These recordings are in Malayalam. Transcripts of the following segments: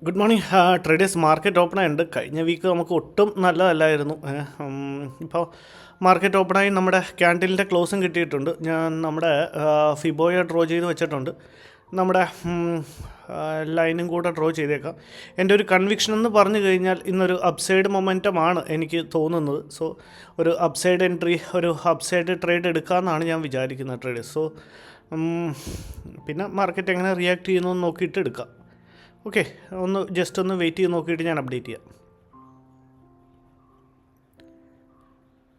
Good morning. Traders market open ആയിട്ടുണ്ട്. കഴിഞ്ഞ വീക്ക് നമുക്ക് ഒട്ടും നല്ലതല്ലായിരുന്നു. ഇപ്പോൾ മാർക്കറ്റ് ഓപ്പണായി നമ്മുടെ ക്യാൻഡിലിൻ്റെ ക്ലോസും കിട്ടിയിട്ടുണ്ട്. ഞാൻ നമ്മുടെ ഫിബോയെ ഡ്രോ ചെയ്ത് വെച്ചിട്ടുണ്ട്. നമ്മുടെ ലൈനും കൂടെ ഡ്രോ ചെയ്തേക്കാം. എൻ്റെ ഒരു കൺവിക്ഷൻ എന്ന് പറഞ്ഞു കഴിഞ്ഞാൽ ഇന്നൊരു അപ്സൈഡ് മൊമെൻറ്റമാണ് എനിക്ക് തോന്നുന്നത്. സോ ഒരു അപ്സൈഡ് എൻട്രി, ഒരു അപ്സൈഡ് ട്രേഡ് എടുക്കാമെന്നാണ് ഞാൻ വിചാരിക്കുന്നത് ട്രേഡേഴ്സ്. സോ പിന്നെ മാർക്കറ്റ് എങ്ങനെ റിയാക്ട് ചെയ്യുന്നു എന്ന് നോക്കിയിട്ട് എടുക്കാം. ഓക്കെ, ജസ്റ്റ് ഒന്ന് വെയിറ്റ് ചെയ്ത് നോക്കിയിട്ട് ഞാൻ അപ്ഡേറ്റ് ചെയ്യാം.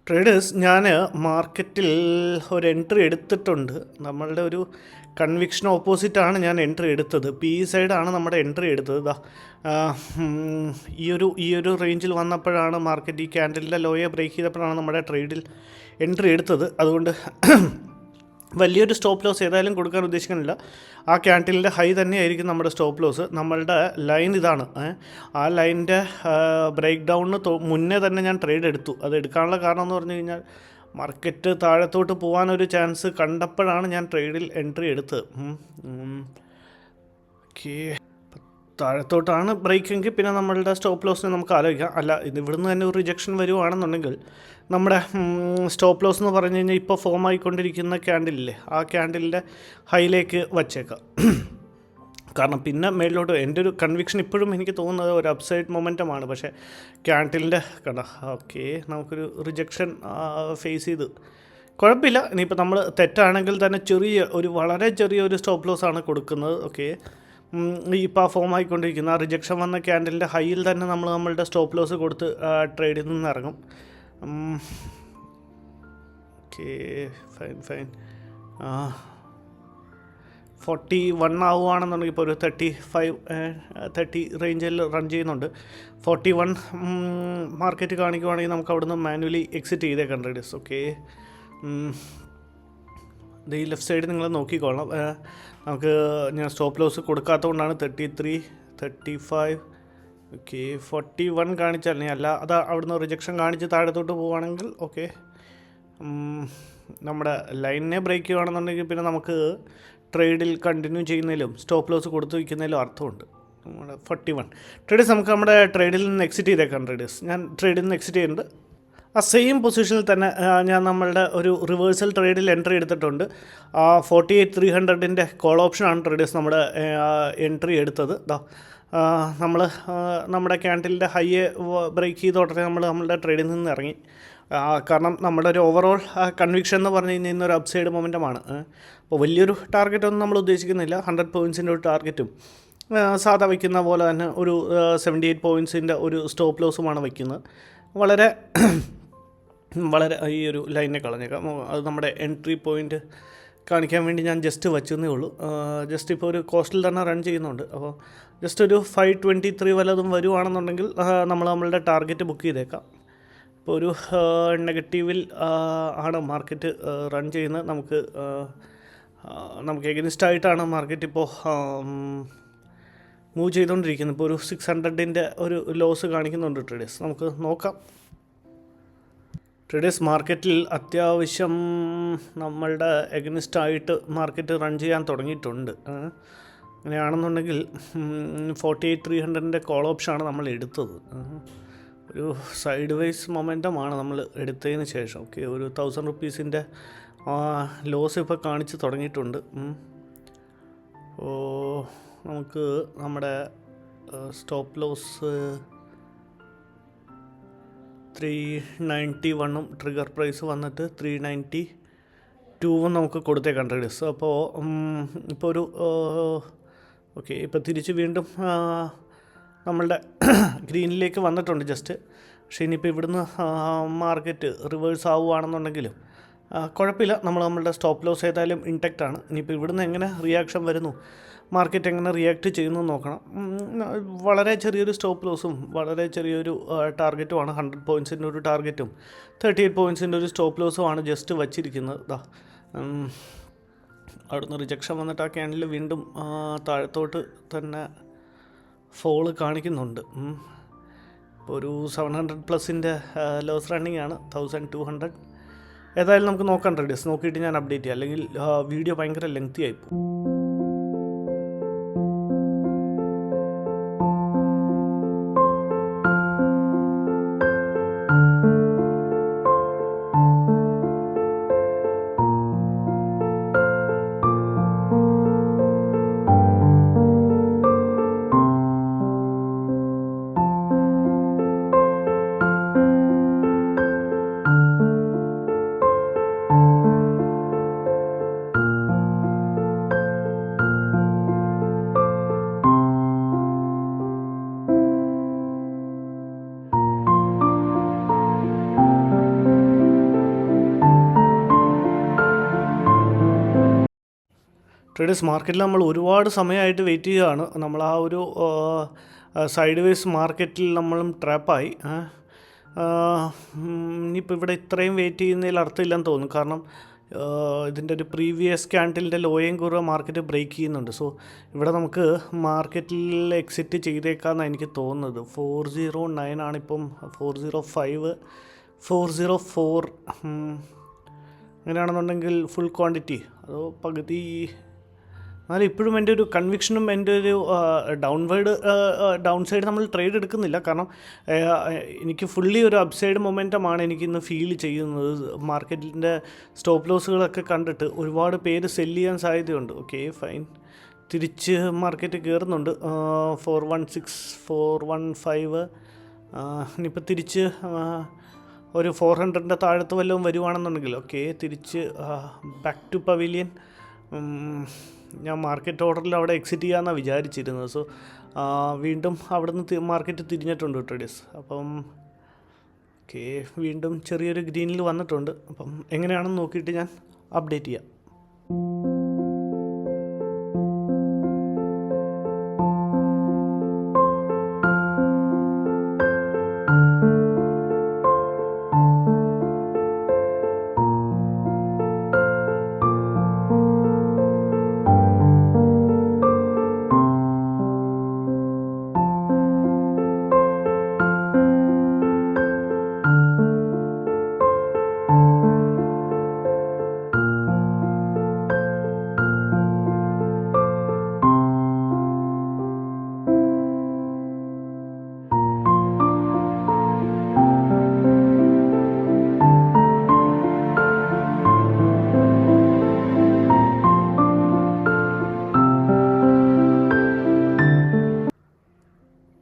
ട്രേഡേഴ്സ്, ഞാൻ മാർക്കറ്റിൽ ഒരു എൻട്രി എടുത്തിട്ടുണ്ട്. നമ്മളുടെ ഒരു കൺവിക്ഷൻ ഓപ്പോസിറ്റാണ് ഞാൻ എൻട്രി എടുത്തത്. പി സൈഡാണ് നമ്മുടെ എൻട്രി എടുത്തത്. ഈ ഒരു റേഞ്ചിൽ വന്നപ്പോഴാണ് മാർക്കറ്റ് ഈ ക്യാൻഡലിൻ്റെ ലോയെ ബ്രേക്ക് ചെയ്തപ്പോഴാണ് നമ്മുടെ ട്രേഡിൽ എൻട്രി എടുത്തത്. അതുകൊണ്ട് വലിയൊരു സ്റ്റോപ്പ് ലോസ് ഏതായാലും കൊടുക്കാൻ ഉദ്ദേശിക്കുന്നില്ല. ആ ക്യാൻഡിലിൻ്റെ ഹൈ തന്നെയായിരിക്കും നമ്മുടെ സ്റ്റോപ്പ് ലോസ്. നമ്മളുടെ ലൈൻ ഇതാണ്. ആ ലൈനിൻ്റെ ബ്രേക്ക് ഡൗണിന് മുന്നേ തന്നെ ഞാൻ ട്രേഡ് എടുത്തു. അത് എടുക്കാനുള്ള കാരണം എന്ന് പറഞ്ഞു കഴിഞ്ഞാൽ മാർക്കറ്റ് താഴത്തോട്ട് പോകാനൊരു ചാൻസ് കണ്ടപ്പോഴാണ് ഞാൻ ട്രേഡിൽ എൻട്രി എടുത്തത്. ഓക്കെ, താഴത്തോട്ടാണ് ബ്രേക്കെങ്കിൽ പിന്നെ നമ്മളുടെ സ്റ്റോപ്പ് ലോസിനെ നമുക്ക് ആലോചിക്കാം. അല്ല, ഇവിടുന്ന് തന്നെ ഒരു റിജക്ഷൻ വരുവാണെന്നുണ്ടെങ്കിൽ നമ്മുടെ സ്റ്റോപ്പ് ലോസ് എന്ന് പറഞ്ഞു കഴിഞ്ഞാൽ ഇപ്പോൾ ഫോം ആയിക്കൊണ്ടിരിക്കുന്ന ക്യാൻഡിലില്ലേ, ആ ക്യാൻഡിലിൻ്റെ ഹൈയിലേക്ക് വച്ചേക്കാം. കാരണം പിന്നെ മേളിലോട്ട് എൻ്റെ ഒരു കൺവിക്ഷൻ ഇപ്പോഴും എനിക്ക് തോന്നുന്നത് ഒരു അപ്സൈഡ് മൊമെൻറ്റമാണ്. പക്ഷേ ക്യാൻഡിലിൻ്റെ ഓക്കെ, നമുക്കൊരു റിജക്ഷൻ ഫേസ് ചെയ്ത് കുഴപ്പമില്ല. ഇനിയിപ്പോൾ നമ്മൾ തെറ്റാണെങ്കിൽ തന്നെ വളരെ ചെറിയൊരു സ്റ്റോപ്പ് ലോസ് ആണ് കൊടുക്കുന്നത്. ഓക്കെ, ഇപ്പോൾ ഫോം ആയിക്കൊണ്ടിരിക്കുന്ന റിജക്ഷൻ വന്ന ക്യാൻഡലിൻ്റെ ഹൈയിൽ തന്നെ നമ്മളുടെ സ്റ്റോപ്പ് ലോസ് കൊടുത്ത് ട്രേഡിൽ നിന്ന് ഇറങ്ങും. ഓക്കെ, ഫൈൻ 41 ആവുകയാണെന്നുണ്ടെങ്കിൽ ഇപ്പോൾ ഒരു 30 റേഞ്ചിൽ റൺ ചെയ്യുന്നുണ്ട്. 41 മാർക്കറ്റ് കാണിക്കുവാണെങ്കിൽ നമുക്ക് അവിടുന്ന് മാനുവലി എക്സിറ്റ് ചെയ്തേക്കാം ട്രേഡേഴ്സ്. ഓക്കെ, ഇത് ഈ ലെഫ്റ്റ് സൈഡ് നിങ്ങൾ നോക്കിക്കോളാം. നമുക്ക് ഞാൻ സ്റ്റോപ്പ് ലോസ് കൊടുക്കാത്തതുകൊണ്ടാണ് 33, 35. ഓക്കെ, 41 കാണിച്ചാൽ അല്ല, അത് അവിടുന്ന് റിജക്ഷൻ കാണിച്ച് താഴത്തോട്ട് പോവുകയാണെങ്കിൽ ഓക്കെ, നമ്മുടെ ലൈനിനെ ബ്രേക്ക് ചെയ്യുകയാണെന്നുണ്ടെങ്കിൽ പിന്നെ നമുക്ക് ട്രേഡിൽ കണ്ടിന്യൂ ചെയ്യുന്നതിലും സ്റ്റോപ്പ് ലോസ് കൊടുത്തു വയ്ക്കുന്നതിലും അർത്ഥമുണ്ട്. നമ്മുടെ 41 ട്രേഡേഴ്സ്, നമുക്ക് നമ്മുടെ ട്രേഡിൽ നിന്ന് എക്സിറ്റ് ചെയ്തേക്കാം ട്രേഡേഴ്സ്. ഞാൻ ട്രേഡിൽ നിന്ന് എക്സിറ്റ് ചെയ്യുന്നുണ്ട്. ആ സെയിം പൊസിഷനിൽ തന്നെ ഞാൻ നമ്മളുടെ ഒരു റിവേഴ്സൽ ട്രേഡിൽ എൻട്രി എടുത്തിട്ടുണ്ട്. 48,300ൻ്റെ കോൾ ഓപ്ഷനാണ് ട്രേഡേഴ്സ് നമ്മുടെ എൻട്രി എടുത്തത്. നമ്മുടെ ക്യാൻഡിലിൻ്റെ ഹൈയെ ബ്രേക്ക് ചെയ്ത ഉടനെ നമ്മളുടെ ട്രേഡിൽ നിന്ന് ഇറങ്ങി. കാരണം നമ്മുടെ ഒരു ഓവറോൾ കൺവിക്ഷൻ എന്ന് പറഞ്ഞു കഴിഞ്ഞാൽ ഇന്നൊരു അപ്സൈഡ് മൊമെൻറ്റമാണ്. അപ്പോൾ വലിയൊരു ടാർഗറ്റൊന്നും നമ്മൾ ഉദ്ദേശിക്കുന്നില്ല. 100 പോയിൻറ്റ്സിൻ്റെ ഒരു ടാർഗറ്റും സാധാ വയ്ക്കുന്ന പോലെ തന്നെ ഒരു 78 പോയിൻറ്റ്സിൻ്റെ ഒരു സ്റ്റോപ്പ് ലോസുമാണ് വയ്ക്കുന്നത്. വളരെ ഈ ഒരു ലൈനെ കളഞ്ഞേക്കാം. അത് നമ്മുടെ എൻട്രി പോയിൻ്റ് കാണിക്കാൻ വേണ്ടി ഞാൻ ജസ്റ്റ് വച്ചെന്നേ ഉള്ളൂ. ജസ്റ്റ് ഇപ്പോൾ ഒരു കോസ്റ്റിൽ തന്നെ റൺ ചെയ്യുന്നുണ്ട്. അപ്പോൾ ജസ്റ്റ് ഒരു 523 വല്ലതും വരുവാണെന്നുണ്ടെങ്കിൽ നമ്മളുടെ ടാർഗറ്റ് ബുക്ക് ചെയ്തേക്കാം. ഇപ്പോൾ ഒരു നെഗറ്റീവിൽ ആണ് മാർക്കറ്റ് റൺ ചെയ്യുന്നത്. നമുക്ക് എഗനിസ്റ്റായിട്ടാണ് മാർക്കറ്റ് ഇപ്പോൾ മൂവ് ചെയ്തുകൊണ്ടിരിക്കുന്നത്. ഇപ്പോൾ ഒരു 600ൻ്റെ ഒരു ലോസ് കാണിക്കുന്നുണ്ട് ട്രേഡേഴ്സ്. നമുക്ക് നോക്കാം. ട്രേഡേഴ്സ്, മാർക്കറ്റിൽ അത്യാവശ്യം നമ്മളുടെ എഗനിസ്റ്റായിട്ട് മാർക്കറ്റ് റൺ ചെയ്യാൻ തുടങ്ങിയിട്ടുണ്ട്. അങ്ങനെയാണെന്നുണ്ടെങ്കിൽ 48,300ൻ്റെ കോൾ ഓപ്ഷനാണ് നമ്മൾ എടുത്തത്. ഒരു സൈഡ് വൈസ് മൊമെൻറ്റമാണ് നമ്മൾ എടുത്തതിന് ശേഷം. ഓക്കെ, ഒരു 1000 റുപ്പീസിൻ്റെ ലോസ് ഇപ്പോൾ കാണിച്ച് തുടങ്ങിയിട്ടുണ്ട്. നമുക്ക് നമ്മുടെ സ്റ്റോപ്പ് ലോസ് 391 ട്രിഗർ പ്രൈസ് വന്നിട്ട് 392 നമുക്ക് കൊടുത്തേക്കാം ട്രേഡേഴ്സ്. അപ്പോൾ ഒരു ഓക്കെ, ഇപ്പോൾ തിരിച്ച് വീണ്ടും നമ്മളുടെ ഗ്രീനിലേക്ക് വന്നിട്ടുണ്ട് ജസ്റ്റ്. പക്ഷേ ഇനിയിപ്പോൾ ഇവിടുന്ന് മാർക്കറ്റ് റിവേഴ്സ് ആവുകയാണെന്നുണ്ടെങ്കിലും കുഴപ്പമില്ല. നമ്മളുടെ സ്റ്റോപ്പ് ലോസ് ഏതായാലും ഇൻടാക്റ്റ് ആണ്. ഇനിയിപ്പോൾ ഇവിടുന്ന് എങ്ങനെ റിയാക്ഷൻ വരുന്നു, മാർക്കറ്റ് എങ്ങനെ റിയാക്ട് ചെയ്യുന്നു നോക്കണം. വളരെ ചെറിയൊരു സ്റ്റോപ്പ് ലോസും വളരെ ചെറിയൊരു ടാർഗറ്റുമാണ്. 100 പോയിൻറ്റ്സിൻ്റെ ഒരു ടാർഗറ്റും 38 പോയിൻറ്റ്സിൻ്റെ ഒരു സ്റ്റോപ്പ് ലോസുമാണ് ജസ്റ്റ് വച്ചിരിക്കുന്നത്. അവിടുന്ന് റിജക്ഷൻ വന്നിട്ട് ആ ക്യാൻഡിൽ വീണ്ടും താഴത്തോട്ട് തന്നെ ഫോള് കാണിക്കുന്നുണ്ട്. ഇപ്പോൾ ഒരു 700+ ലോസ് റണ്ണിങ് ആണ്. 1200. ഏതായാലും നമുക്ക് നോക്കാം ട്രേഡേഴ്സ്. നോക്കിയിട്ട് ഞാൻ അപ്ഡേറ്റ് ചെയ്യാം, അല്ലെങ്കിൽ വീഡിയോ ഭയങ്കര ലെങ്തി ആയിപ്പോകും. ട്രേഡേഴ്സ് മാർക്കറ്റിൽ നമ്മൾ ഒരുപാട് സമയമായിട്ട് വെയിറ്റ് ചെയ്യുകയാണ്. നമ്മൾ ആ ഒരു സൈഡ് വേസ് മാർക്കറ്റിൽ നമ്മളും ട്രാപ്പായി. ഇനിയിപ്പോൾ ഇവിടെ ഇത്രയും വെയിറ്റ് ചെയ്യുന്നതിൽ അർത്ഥമില്ലെന്ന് തോന്നുന്നു. കാരണം ഇതിൻ്റെ ഒരു പ്രീവിയസ് ക്യാൻഡിലിൻ്റെ ലോയും കുറവ് മാർക്കറ്റ് ബ്രേക്ക് ചെയ്യുന്നുണ്ട്. സോ ഇവിടെ നമുക്ക് മാർക്കറ്റിൽ എക്സിറ്റ് ചെയ്തേക്കാമെന്നാണ് എനിക്ക് തോന്നുന്നത്. 409 ആണിപ്പം, 405, 404 അങ്ങനെയാണെന്നുണ്ടെങ്കിൽ ഫുൾ ക്വാണ്ടിറ്റി അതോ പകുതി. എന്നാലും ഇപ്പോഴും എൻ്റെ ഒരു കൺവിക്ഷനും എൻ്റെ ഒരു ഡൗൺ സൈഡ് നമ്മൾ ട്രേഡ് എടുക്കുന്നില്ല. കാരണം എനിക്ക് ഫുള്ളി ഒരു അപ്സൈഡ് മൊമെൻറ്റമാണ് എനിക്കിന്ന് ഫീൽ ചെയ്യുന്നത്. മാർക്കറ്റിൻ്റെ സ്റ്റോപ്പ് ലോസുകളൊക്കെ കണ്ടിട്ട് ഒരുപാട് പേര് സെല്ല് ചെയ്യാൻ സാധ്യതയുണ്ട്. ഓക്കെ ഫൈൻ, തിരിച്ച് മാർക്കറ്റ് കയറുന്നുണ്ട്. 416, 415. ഇനിയിപ്പോൾ തിരിച്ച് ഒരു 400ൻ്റെ താഴത്ത് വല്ലതും വരുവാണെന്നുണ്ടെങ്കിൽ ഓക്കെ, തിരിച്ച് ബാക്ക് ടു പവിലിയൻ. ഞാൻ മാർക്കറ്റ് ഓർഡറിൽ അവിടെ എക്സിറ്റ് ചെയ്യാമെന്നാണ് വിചാരിച്ചിരുന്നത്. സോ വീണ്ടും അവിടെ നിന്ന് മാർക്കറ്റ് തിരിഞ്ഞിട്ടുണ്ട് ട്രേഡേഴ്സ്. അപ്പം ഓക്കെ, വീണ്ടും ചെറിയൊരു ഗ്രീനിൽ വന്നിട്ടുണ്ട്. അപ്പം എങ്ങനെയാണെന്ന് നോക്കിയിട്ട് ഞാൻ അപ്ഡേറ്റ് ചെയ്യാം.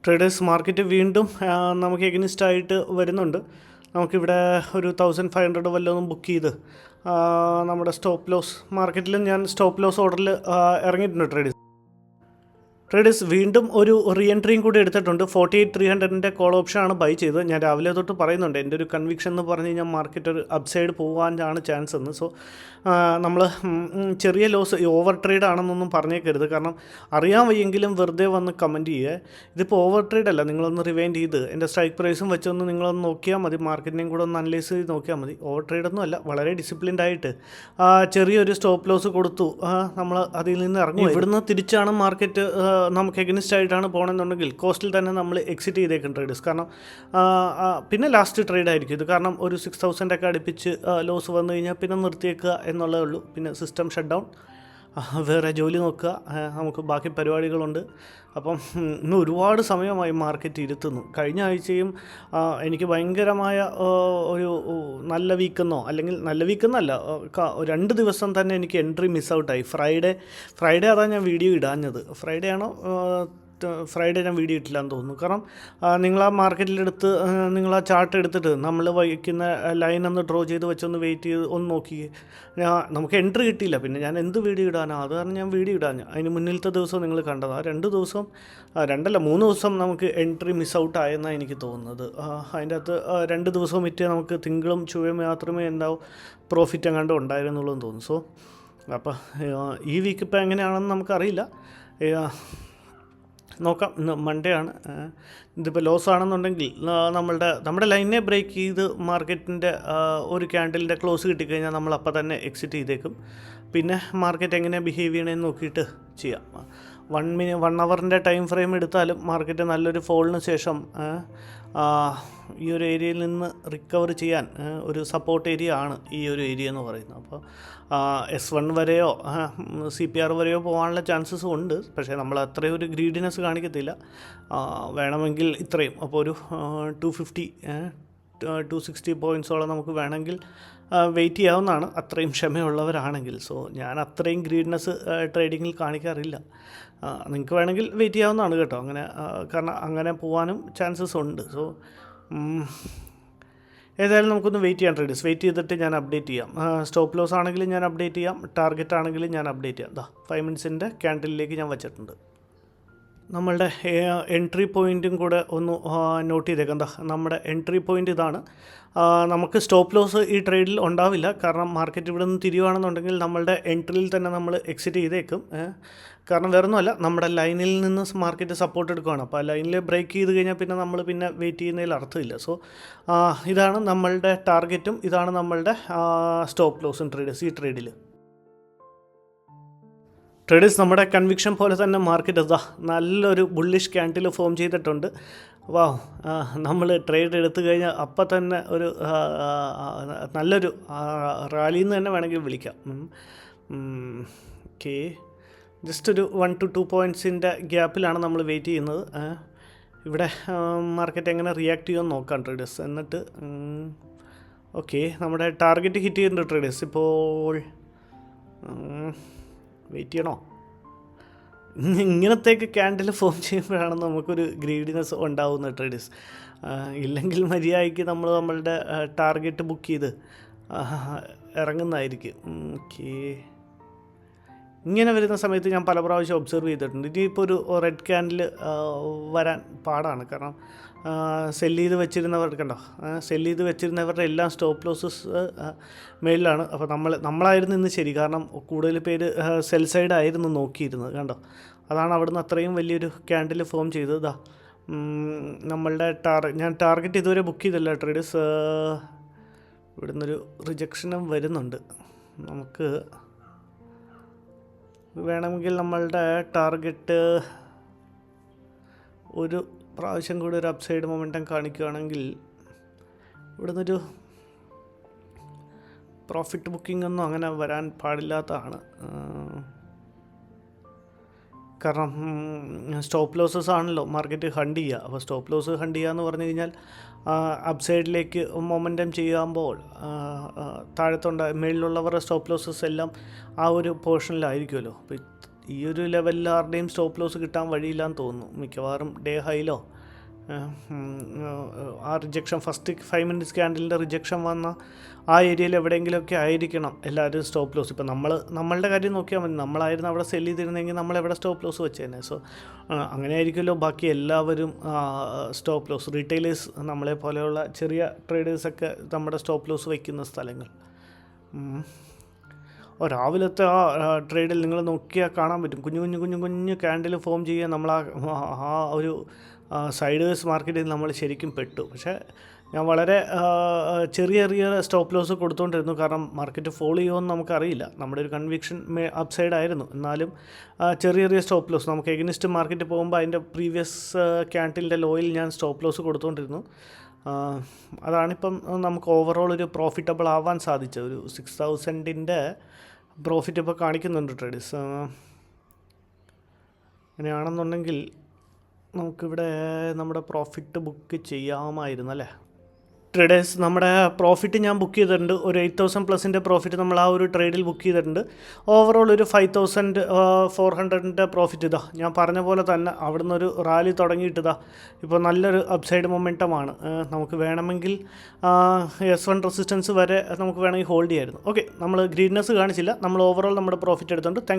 ട്രേഡേഴ്സ് മാർക്കറ്റ് വീണ്ടും നമുക്ക് എഗനിസ്റ്റായിട്ട് വരുന്നുണ്ട്. നമുക്കിവിടെ ഒരു 1500 വല്ലതും ബുക്ക് ചെയ്ത് നമ്മുടെ സ്റ്റോപ്പ് ലോസ് മാർക്കറ്റിലും ഞാൻ സ്റ്റോപ്പ് ലോസ് ഓർഡറിൽ ഇറങ്ങിയിട്ടുണ്ട്. ട്രേഡേഴ്സ് വീണ്ടും ഒരു റീ എൻട്രിയും കൂടി എടുത്തിട്ടുണ്ട്. 48,300ൻ്റെ കോൾ ഓപ്ഷനാണ് ബൈ ചെയ്തത്. ഞാൻ രാവിലെ തൊട്ട് പറയുന്നുണ്ട് എൻ്റെ ഒരു കൺവിക്ഷൻ എന്ന് പറഞ്ഞു കഴിഞ്ഞാൽ മാർക്കറ്റ് ഒരു അപ്സൈഡ് പോകാനാണ് ചാൻസ് എന്ന്. സോ നമ്മൾ ചെറിയ ലോസ് ഓവർ ട്രേഡ് ആണെന്നൊന്നും പറഞ്ഞേക്കരുത്. കാരണം അറിയാൻ വയ്യെങ്കിലും വെറുതെ വന്ന് കമൻറ്റ് ചെയ്യുക. ഇതിപ്പോൾ ഓവർ ട്രേഡ് അല്ല, നിങ്ങളൊന്ന് റിവൈൻഡ് ചെയ്ത് എൻ്റെ സ്ട്രൈക്ക് പ്രൈസും വെച്ചൊന്ന് നിങ്ങളൊന്ന് നോക്കിയാൽ മതി, മാർക്കറ്റിനെയും കൂടെ ഒന്ന് അനലൈസ് ചെയ്ത് നോക്കിയാൽ മതി. ഓവർ ട്രേഡൊന്നും അല്ല, വളരെ ഡിസിപ്ലിൻഡ് ആയിട്ട് ചെറിയൊരു സ്റ്റോപ്പ് ലോസ് കൊടുത്തു നമ്മൾ അതിൽ നിന്ന് ഇറങ്ങി. ഇവിടുന്ന് തിരിച്ചാണ് മാർക്കറ്റ് നമുക്ക് എഗനിസ്റ്റ് ആയിട്ടാണ് പോകണമെന്നുണ്ടെങ്കിൽ കോസ്റ്റിൽ തന്നെ നമ്മൾ എക്സിറ്റ് ചെയ്തേക്കും ട്രേഡേഴ്സ്. കാരണം പിന്നെ ലാസ്റ്റ് ട്രേഡ് ആയിരിക്കും ഇത്. കാരണം ഒരു 6,000 ഒക്കെ അടുപ്പിച്ച് ലോസ് വന്നു കഴിഞ്ഞാൽ പിന്നെ നിർത്തിയേക്കുക എന്നുള്ളതേ ഉള്ളൂ. പിന്നെ സിസ്റ്റം ഷട്ട് ഡൗൺ, വേറെ ജോലി നോക്കുക, നമുക്ക് ബാക്കി പരിപാടികളുണ്ട്. അപ്പം ഇന്ന് ഒരുപാട് സമയമായി മാർക്കറ്റ് ഇരുത്തുന്നു. കഴിഞ്ഞ ആഴ്ചയും എനിക്ക് ഭയങ്കരമായ ഒരു നല്ല വീക്കെന്നോ അല്ലെങ്കിൽ നല്ല വീക്കെന്നല്ല, 2 ദിവസം തന്നെ എനിക്ക് എൻട്രി മിസ് ഔട്ടായി. ഫ്രൈഡേ അതാണ് ഞാൻ വീഡിയോ ഇടാഞ്ഞത്. ഫ്രൈഡേ ഞാൻ വീഡിയോ ഇട്ടില്ലാന്ന് തോന്നുന്നു. കാരണം നിങ്ങൾ ആ മാർക്കറ്റിലെടുത്ത് നിങ്ങൾ ആ ചാർട്ട് എടുത്തിട്ട് നമ്മൾ വയ്ക്കുന്ന ലൈൻ ഒന്ന് ഡ്രോ ചെയ്ത് വെച്ചൊന്ന് വെയിറ്റ് ചെയ്ത് ഒന്ന് നോക്കി. നമുക്ക് എൻട്രി കിട്ടിയില്ല, പിന്നെ ഞാൻ എന്ത് വീഡിയോ ഇടാനോ, അത് കാരണം ഞാൻ വീഡിയോ ഇടാഞ്ഞു. അതിന് മുന്നിലത്തെ ദിവസം നിങ്ങൾ കണ്ടത് ആ 2 ദിവസം 3 ദിവസം നമുക്ക് എൻട്രി മിസ് ഔട്ട് ആയെന്നാണ് എനിക്ക് തോന്നുന്നത്. അതിൻ്റെ അകത്ത് 2 ദിവസവും വിറ്റ് നമുക്ക് തിങ്കളും ചൊവ്വയും മാത്രമേ എന്താവും പ്രോഫിറ്റ് എങ്ങാണ്ട് ഉണ്ടായിരുന്നുള്ളൂ എന്ന് തോന്നുന്നു. സോ അപ്പോൾ ഈ വീക്ക് ഇപ്പോൾ എങ്ങനെയാണെന്ന് നമുക്കറിയില്ല, നോക്കാം. ഇന്ന് മൺഡേ ആണ്. ഇതിപ്പോൾ ലോസ് ആണെന്നുണ്ടെങ്കിൽ നമ്മുടെ ലൈനെ ബ്രേക്ക് ചെയ്ത് മാർക്കറ്റിൻ്റെ ഒരു ക്യാൻഡലിൻ്റെ ക്ലോസ് കിട്ടിക്കഴിഞ്ഞാൽ നമ്മൾ അപ്പം തന്നെ എക്സിറ്റ് ചെയ്തേക്കും. പിന്നെ മാർക്കറ്റ് എങ്ങനെ ബിഹേവ് ചെയ്യണമെന്ന് നോക്കിയിട്ട് ചെയ്യാം. 1 അവറിൻ്റെ ടൈം ഫ്രെയിം എടുത്താലും മാർക്കറ്റ് നല്ലൊരു ഫോളിന് ശേഷം ഈ ഒരു ഏരിയയിൽ നിന്ന് റിക്കവർ ചെയ്യാൻ ഒരു സപ്പോർട്ട് ഏരിയ ആണ് ഈ ഒരു ഏരിയ എന്ന് പറയുന്നത്. അപ്പോൾ S1 വരെയോ CPR വരെയോ പോകാനുള്ള ചാൻസസും ഉണ്ട്. പക്ഷേ നമ്മൾ അത്രയും ഒരു ഗ്രീഡിനെസ് കാണിക്കത്തില്ല. വേണമെങ്കിൽ ഇത്രയും അപ്പോൾ ഒരു 250 260 പോയിൻറ്റ്സോളം നമുക്ക് വേണമെങ്കിൽ വെയിറ്റ് ചെയ്യാവുന്നതാണ്, അത്രയും ക്ഷമയുള്ളവരാണെങ്കിൽ. സോ ഞാൻ അത്രയും ഗ്രീഡ്നെസ് ട്രേഡിങ്ങിൽ കാണിക്കാറില്ല. നിങ്ങൾക്ക് വേണമെങ്കിൽ വെയിറ്റ് ചെയ്യാവുന്നതാണ് കേട്ടോ. അങ്ങനെ കാരണം അങ്ങനെ പോകാനും ചാൻസസ് ഉണ്ട്. സോ ഏതായാലും നമുക്കൊന്ന് വെയിറ്റ് ചെയ്യാം ട്രേഡേഴ്സ്. വെയിറ്റ് ചെയ്തിട്ട് ഞാൻ അപ്ഡേറ്റ് ചെയ്യാം. സ്റ്റോപ്പ് ലോസ് ആണെങ്കിലും ഞാൻ അപ്ഡേറ്റ് ചെയ്യാം, ടാർഗറ്റ് ആണെങ്കിലും ഞാൻ അപ്ഡേറ്റ് ചെയ്യാം. 5 മിനിറ്റ്സിൻ്റെ ക്യാൻഡിലേക്ക് ഞാൻ വെച്ചിട്ടുണ്ട്. നമ്മളുടെ എൻട്രി പോയിൻറ്റും കൂടെ ഒന്ന് നോട്ട് ചെയ്തേക്കാം. എന്താ നമ്മുടെ എൻട്രി പോയിൻ്റ് ഇതാണ്. നമുക്ക് സ്റ്റോപ്പ് ലോസ് ഈ ട്രേഡിൽ ഉണ്ടാവില്ല, കാരണം മാർക്കറ്റ് ഇവിടെ നിന്ന് തിരിയുവാണെന്നുണ്ടെങ്കിൽ നമ്മളുടെ എൻട്രിയിൽ തന്നെ നമ്മൾ എക്സിറ്റ് ചെയ്തേക്കും. കാരണം വേറൊന്നുമല്ല, നമ്മുടെ ലൈനിൽ നിന്ന് മാർക്കറ്റ് സപ്പോർട്ട് എടുക്കുകയാണ്. അപ്പോൾ ആ ലൈനിൽ ബ്രേക്ക് ചെയ്ത് കഴിഞ്ഞാൽ പിന്നെ നമ്മൾ പിന്നെ വെയിറ്റ് ചെയ്യുന്നതിൽ അർത്ഥമില്ല. സോ ഇതാണ് നമ്മളുടെ ടാർഗറ്റും ഇതാണ് നമ്മളുടെ സ്റ്റോപ്പ് ലോസും ട്രേഡേഴ്സ് ഈ ട്രേഡിൽ. ട്രേഡേഴ്സ്, നമ്മുടെ കൺവിക്ഷൻ പോലെ തന്നെ മാർക്കറ്റ് ഇതാ നല്ലൊരു ബുള്ളിഷ് ക്യാൻഡിൽ ഫോം ചെയ്തിട്ടുണ്ട്. വാവ്, നമ്മൾ ട്രേഡ് എടുത്തു കഴിഞ്ഞാൽ അപ്പം തന്നെ ഒരു നല്ലൊരു റാലിന്ന് തന്നെ വേണമെങ്കിൽ വിളിക്കാം. ഓക്കെ, ജസ്റ്റ് ഒരു 1 to 2 പോയിൻറ്റ്സിൻ്റെ ഗ്യാപ്പിലാണ് നമ്മൾ വെയിറ്റ് ചെയ്യുന്നത്. ഇവിടെ മാർക്കറ്റ് എങ്ങനെ റിയാക്ട് ചെയ്യുമെന്ന് നോക്കാം ട്രേഡേഴ്സ്. എന്നിട്ട് ഓക്കെ, നമ്മുടെ ടാർഗറ്റ് ഹിറ്റ് ചെയ്യുന്നുണ്ട് ട്രേഡേഴ്സ്. ഇപ്പോൾ വെയിറ്റ് ചെയ്യണോ? ഇങ്ങനത്തേക്ക് ക്യാൻഡിൽ ഫോം ചെയ്യുമ്പോഴാണ് നമുക്കൊരു ഗ്രീഡിനെസ് ഉണ്ടാവുന്നത് ട്രേഡേഴ്സ്. ഇല്ലെങ്കിൽ മര്യാദയ്ക്ക് നമ്മളുടെ ടാർഗറ്റ് ബുക്ക് ചെയ്ത് ഇറങ്ങുന്നതായിരിക്കും. ഓക്കെ, ഇങ്ങനെ വരുന്ന സമയത്ത് ഞാൻ പല പ്രാവശ്യം ഒബ്സർവ് ചെയ്തിട്ടുണ്ട്. ഇനിയിപ്പോൾ ഒരു റെഡ് ക്യാൻഡിൽ വരാൻ പാടാണ്, കാരണം സെല്ല് ചെയ്ത് വെച്ചിരുന്നവർ കണ്ടോ, സെല്ല് ചെയ്ത് വെച്ചിരുന്നവരുടെ എല്ലാം സ്റ്റോപ്പ് ലോസസ് മേളിലാണ്. അപ്പോൾ നമ്മളായിരുന്നു ഇന്ന് ശരി, കാരണം കൂടുതൽ പേര് സെൽ സൈഡ് ആയിരുന്നു നോക്കിയിരുന്നത്. കണ്ടോ, അതാണ് അവിടുന്ന് അത്രയും വലിയൊരു ക്യാൻഡിൽ ഫോം ചെയ്തത്. നമ്മളുടെ ഞാൻ ടാർഗറ്റ് ഇതുവരെ ബുക്ക് ചെയ്തില്ല ട്രേഡേഴ്സ്. ഇവിടുന്നൊരു റിജക്ഷനും വരുന്നുണ്ട്. നമുക്ക് വേണമെങ്കിൽ നമ്മളുടെ ടാർഗറ്റ് ഒരു പ്രാവശ്യം കൂടി ഒരു അപ്സൈഡ് മൊമെൻറ്റം കാണിക്കുകയാണെങ്കിൽ ഇവിടുന്നൊരു പ്രോഫിറ്റ് ബുക്കിംഗ് ഒന്നും അങ്ങനെ വരാൻ പാടില്ലാത്തതാണ്. കാരണം സ്റ്റോപ്പ് ലോസസ് ആണല്ലോ മാർക്കറ്റ് ഹണ്ട് ചെയ്യുക. അപ്പോൾ സ്റ്റോപ്പ് ലോസ് ഹണ്ട് ചെയ്യുക എന്ന് പറഞ്ഞു കഴിഞ്ഞാൽ അപ്സൈഡിലേക്ക് മൊമെൻറ്റം ചെയ്യുമ്പോൾ മേളിലുള്ളവരുടെ സ്റ്റോപ്പ് ലോസസ് എല്ലാം ആ ഒരു പോർഷനിലായിരിക്കുമല്ലോ. അപ്പോൾ ഈ ഒരു ലെവലിൽ ആരുടെയും സ്റ്റോപ്പ് ലോസ് കിട്ടാൻ വഴിയില്ലാന്ന് തോന്നുന്നു. മിക്കവാറും ഡേ ഹൈയിലോ ആ റിജക്ഷൻ ഫസ്റ്റ് 5 മിനിറ്റ്സ് ക്യാൻഡിലിൻ്റെ റിജക്ഷൻ വന്ന ആ ഏരിയയിൽ എവിടെയെങ്കിലുമൊക്കെ ആയിരിക്കണം എല്ലാവരും സ്റ്റോപ്പ് ലോസ്. ഇപ്പോൾ നമ്മളുടെ കാര്യം നോക്കിയാൽ മതി, നമ്മളായിരുന്നു അവിടെ സെല്ല് ചെയ്തിരുന്നെങ്കിൽ നമ്മളെവിടെ സ്റ്റോപ്പ് ലോസ് വെച്ചേനെ. സോ അങ്ങനെ ആയിരിക്കുമല്ലോ ബാക്കി എല്ലാവരും സ്റ്റോപ്പ് ലോസ്. റീറ്റെയിലേഴ്സ്, നമ്മളെ പോലെയുള്ള ചെറിയ ട്രേഡേഴ്സൊക്കെ നമ്മുടെ സ്റ്റോപ്പ് ലോസ് വയ്ക്കുന്ന സ്ഥലങ്ങൾ. രാവിലത്തെ ആ ട്രേഡിൽ നിങ്ങൾ നോക്കിയാൽ കാണാൻ പറ്റും, കുഞ്ഞു ക്യാൻഡിൽ ഫോം ചെയ്യാൻ നമ്മൾ ആ ഒരു സൈഡേഴ്സ് മാർക്കറ്റിൽ നമ്മൾ ശരിക്കും പെട്ടു. പക്ഷേ ഞാൻ വളരെ ചെറിയ സ്റ്റോപ്പ് ലോസ് കൊടുത്തുകൊണ്ടിരുന്നു, കാരണം മാർക്കറ്റ് ഫോളോ ചെയ്യുമെന്ന് നമുക്കറിയില്ല. നമ്മുടെ ഒരു കൺവിക്ഷൻ അപ്സൈഡ് ആയിരുന്നു, എന്നാലും ചെറിയ സ്റ്റോപ്പ് ലോസ് നമുക്ക് എഗനിസ്റ്റ് മാർക്കറ്റ് പോകുമ്പോൾ അതിൻ്റെ പ്രീവിയസ് ക്യാൻഡിലിൻ്റെ ലോയിൽ ഞാൻ സ്റ്റോപ്പ് ലോസ് കൊടുത്തുകൊണ്ടിരുന്നു. അതാണിപ്പം നമുക്ക് ഓവറോൾ ഒരു പ്രോഫിറ്റബിൾ ആവാൻ സാധിച്ചത്. ഒരു 6,000-ൻ്റെ പ്രോഫിറ്റ് ഇപ്പോൾ കാണിക്കുന്നുണ്ട് ട്രേഡേഴ്സ്. അങ്ങനെയാണെന്നുണ്ടെങ്കിൽ നമുക്കിവിടെ നമ്മുടെ പ്രോഫിറ്റ് ബുക്ക് ചെയ്യാമായിരുന്നു അല്ലേ ട്രേഡേഴ്സ്. നമ്മുടെ പ്രോഫിറ്റ് ഞാൻ ബുക്ക് ചെയ്തിട്ടുണ്ട്. ഒരു 8,000+ പ്രോഫിറ്റ് നമ്മൾ ആ ഒരു ട്രേഡിൽ ബുക്ക് ചെയ്തിട്ടുണ്ട്. ഓവറോൾ ഒരു 5,400-ൻ്റെ പ്രോഫിറ്റ് ഇതാ ഞാൻ പറഞ്ഞ പോലെ തന്നെ അവിടുന്ന് ഒരു റാലി തുടങ്ങിയിട്ടിതാ ഇപ്പോൾ നല്ലൊരു അപ്സൈഡ് മൊമെൻറ്റമാണ്. നമുക്ക് വേണമെങ്കിൽ S1 റെസിസ്റ്റൻസ് വരെ നമുക്ക് വേണമെങ്കിൽ ഹോൾഡ് ചെയ്യായിരുന്നു. ഓക്കെ, നമ്മൾ ഗ്രീഡ്നെസ് കാണിച്ചില്ല, നമ്മൾ ഓവറോൾ നമ്മുടെ പ്രോഫിറ്റ് എടുത്തിട്ടുണ്ട്. Thank you.